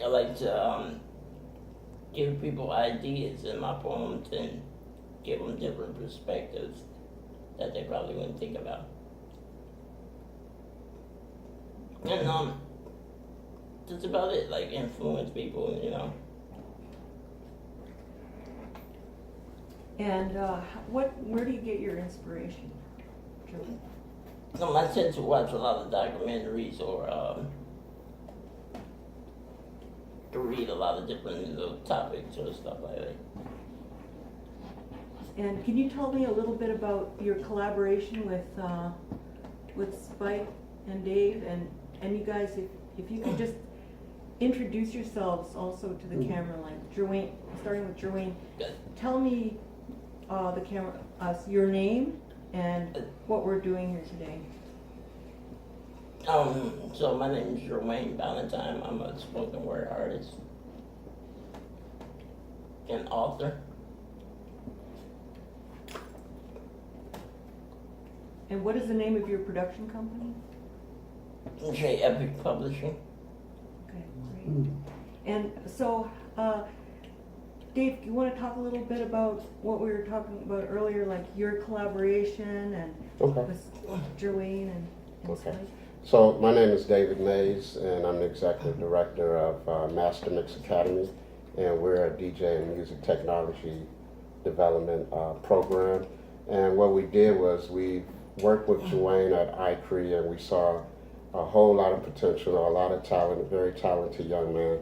I like to give people ideas in my poems and give them different perspectives that they probably wouldn't think about. And that's about it. Like influence people, you know. And where do you get your inspiration, Joe? I tend to watch a lot of documentaries or to read a lot of different little topics or stuff like that. And can you tell me a little bit about your collaboration with Spike and Dave and you guys, if you could just introduce yourselves also to the camera, like Jerwayne, starting with Jerwayne. Tell me your name and what we're doing here today. So my name is Jerwayne Valentine. I'm a spoken word artist and author. And what is the name of your production company? J Epic Publishing. Okay, great. And so, Dave, you want to talk a little bit about what we were talking about earlier, like your collaboration and with Jerwayne and Spike? So my name is David Mays, and I'm the executive director of Master Mix Academy, and we're a DJ and music technology development program. And what we did was we worked with Jerwayne at iCree, and we saw a whole lot of potential, a lot of talent, a very talented young man.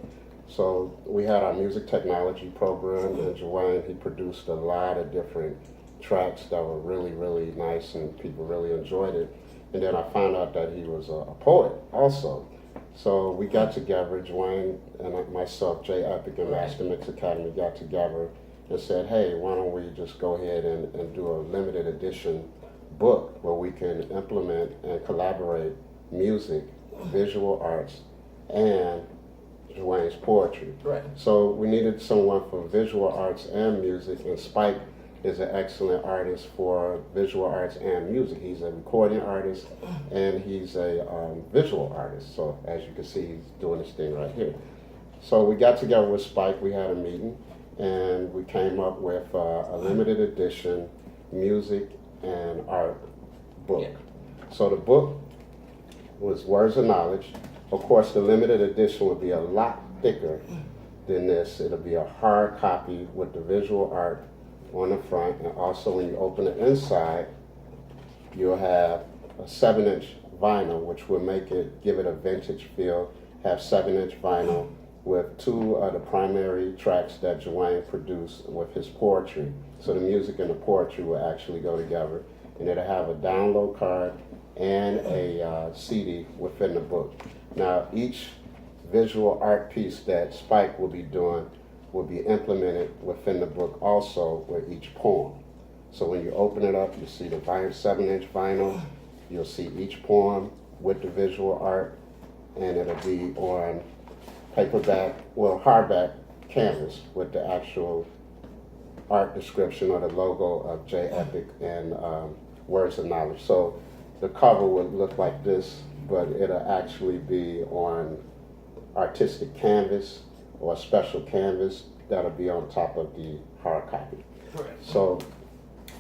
So we had our music technology program, and Jerwayne, he produced a lot of different tracks that were really, really nice, and people really enjoyed it. And then I found out that he was a poet also. So we got together, Jerwayne and myself, J Epic and Master Mix Academy got together and said, hey, why don't we just go ahead and do a limited edition book where we can implement and collaborate music, visual arts, and Jerwayne's poetry. Right. So we needed someone for visual arts and music, and Spike is an excellent artist for visual arts and music. He's a recording artist and he's a visual artist. So as you can see, he's doing this thing right here. So we got together with Spike, we had a meeting, and we came up with a limited edition music and art book. Yeah. So the book was Words of Knowledge. Of course, the limited edition would be a lot thicker than this. It'll be a hard copy with the visual art on the front, and also when you open it inside, you'll have a 7-inch vinyl, which will give it a vintage feel. Have 7-inch vinyl with 2 of the primary tracks that Jerwayne produced with his poetry. So the music and the poetry will actually go together, and it'll have a download card and a CD within the book. Now, each visual art piece that Spike will be doing will be implemented within the book also with each poem. So when you open it up, you see the 7-inch vinyl, you'll see each poem with the visual art, and it'll be on hardback canvas with the actual art description or the logo of J Epic and Words of Knowledge. So the cover would look like this, but it'll actually be on artistic canvas or a special canvas that'll be on top of the hard copy. Correct. So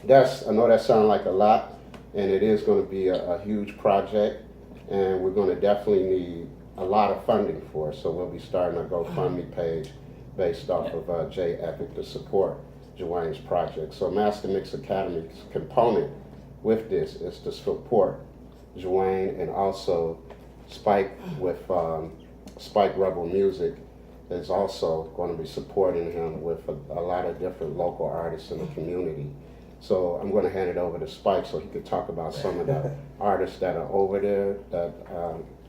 I know that sounds like a lot, and it is going to be a huge project, and we're going to definitely need a lot of funding for it. So we'll be starting a GoFundMe page based off of J Epic to support Jerwayne's project. So Master Mix Academy's component with this is to support Jerwayne, and also Spike with Spike Rebel Music is also going to be supporting him with a lot of different local artists in the community. So I'm going to hand it over to Spike so he could talk about some of the artists that are over there that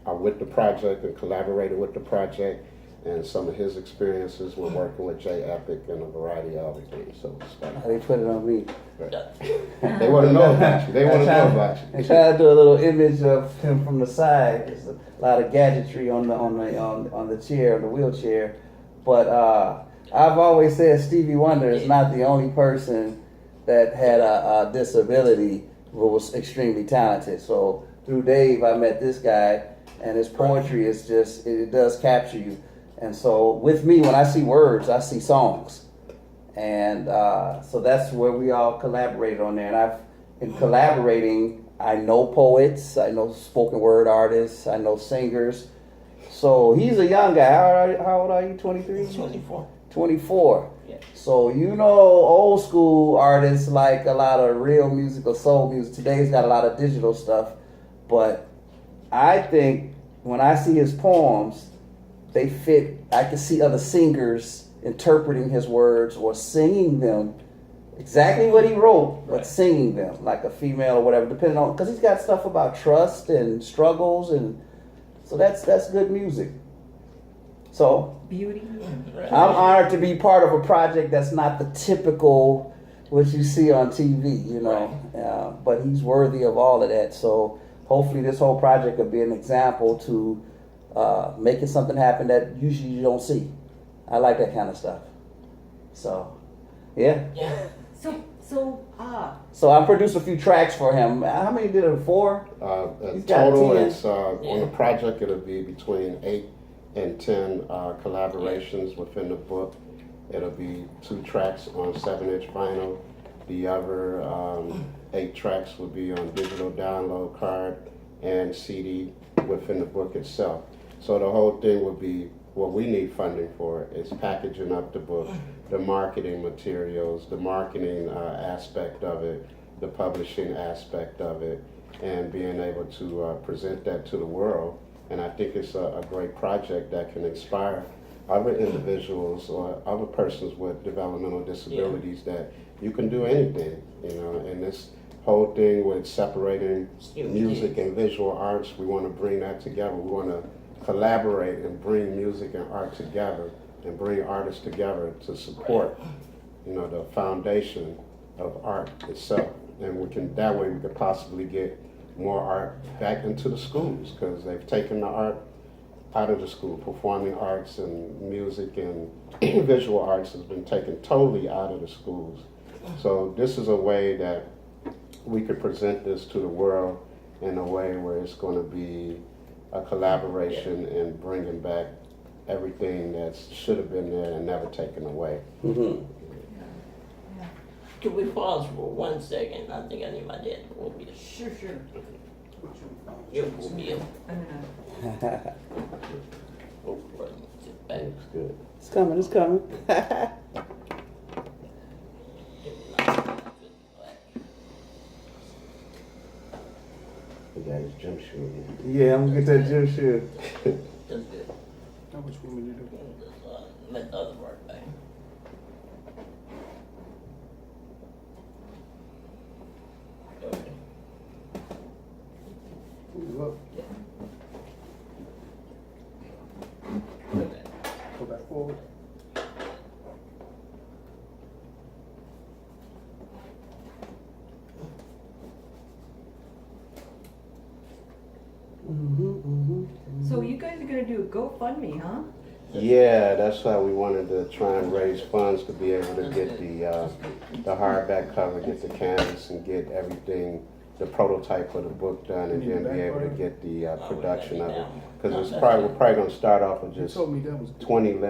are with the project and collaborated with the project, and some of his experiences with working with J Epic and a variety of other things. So Spike. They put it on me. They want to know about you. They want to know about you. I try to do a little image of him from the side. There's a lot of gadgetry on the chair, the wheelchair. But I've always said Stevie Wonder is not the only person that had a disability but was extremely talented. So through Dave, I met this guy, and his poetry is just, it does capture you. And so with me, when I see words, I see songs. And so that's where we all collaborated on there. And in collaborating, I know poets, I know spoken word artists, I know singers. So he's a young guy. How old are you? 23? 24. 24. Yeah. So you know old school artists like a lot of real music or soul music. Today's got a lot of digital stuff. But I think when I see his poems, they fit. I can see other singers interpreting his words or singing them exactly what he wrote, but Right. singing them like a female or whatever, depending on, because he's got stuff about trust and struggles, and so that's good music. So Beauty. Right. I'm honored to be part of a project that's not the typical what you see on TV, you know. But he's worthy of all of that. So hopefully this whole project will be an example to making something happen that usually you don't see. I like that kind of stuff. So, yeah. Yeah. So I produced a few tracks for him. How many did it? 4? He's got Total, 10. it's on the project. It'll be between 8 and 10 collaborations within the book. It'll be 2 tracks on 7-inch vinyl. The other 8 tracks will be on digital download card and CD within the book itself. So the whole thing will be, what we need funding for is packaging up the book, the marketing materials, the marketing aspect of it, the publishing aspect of it, and being able to present that to the world. And I think it's a great project that can inspire other individuals or other persons with developmental disabilities that you can do anything, you know. And this whole thing with separating music and visual arts, we want to bring that together. We want to collaborate and bring music and art together and bring artists together to support, you know, the foundation of art itself. And we can, that way we could possibly get more art back into the schools, because they've taken the art out of the school. Performing arts and music and visual arts has been taken totally out of the schools. So this is a way that we could present this to the world in a way where it's going to be a collaboration and bringing back everything that should have been there and never taken away. Mm-hmm. Can we pause for 1 second? I think I need my dad to pull me. Sure. You pull me up. I'm gonna. Oh, right. Sit back. Looks good. It's coming. It's coming. We got his gym shoe again. Yeah, I'm gonna get that gym shoe. That's good. How much room you do? Let the other part back. Okay. Move up. Okay. Go back forward. So you guys are gonna do a GoFundMe, huh? Yeah, that's how we wanted to try and raise funds to be able to get the hardback cover, get the canvas, and get everything, the prototype for the book done, and then be able to get the production of it. Because we're probably going to start off with You just told me that was 20 limit